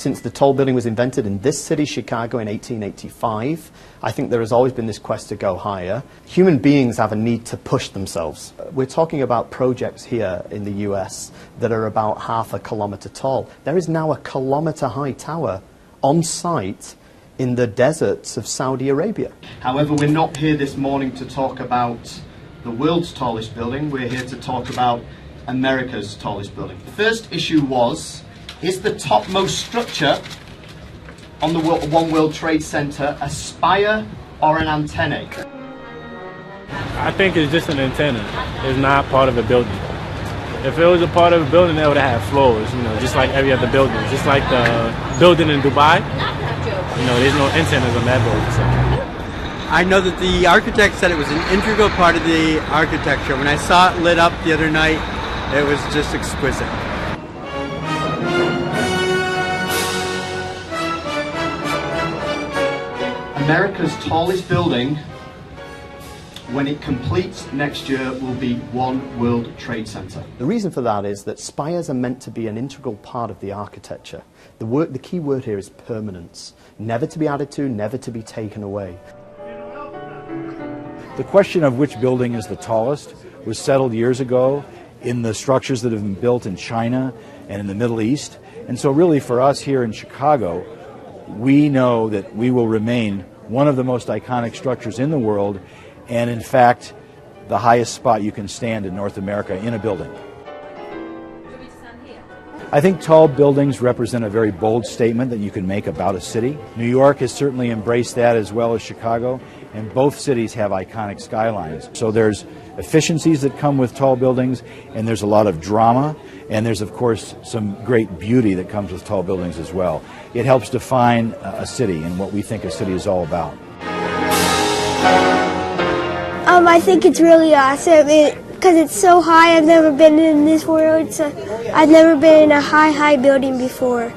since the tall building was invented in this city, Chicago, in 1885. I think there has always been this quest to go higher. Human beings have a need to push themselves. We're talking about projects here in the US that are about half a kilometer tall. There is now a kilometer-high tower on site in the deserts of Saudi Arabia. However, we're not here this morning to talk about the world's tallest building. We're here to talk about America's tallest building. The first issue was, is the topmost structure on the One World Trade Center a spire or an antenna? I think it's just an antenna. It's not part of a building. If it was a part of a building, they would have had floors, you know, just like every other building. Just like the building in Dubai, you know, there's no antennas on that building. So. I know that the architect said it was an integral part of the architecture. When I saw it lit up the other night, it was just exquisite. America's tallest building, when it completes next year, will be One World Trade Center. The reason for that is that spires are meant to be an integral part of the architecture. The key word here is permanence. Never to be added to, never to be taken away. The question of which building is the tallest was settled years ago in the structures that have been built in China and in the Middle East. And so really for us here in Chicago, we know that we will remain one of the most iconic structures in the world, and in fact, the highest spot you can stand in North America in a building. I think tall buildings represent a very bold statement that you can make about a city. New York has certainly embraced that as well as Chicago, and both cities have iconic skylines. So there's efficiencies that come with tall buildings, and there's a lot of drama, and there's of course some great beauty that comes with tall buildings as well. It helps define a city and what we think a city is all about. I think it's really awesome because it's so high. I've never been in this world, so I've never been in a high building before.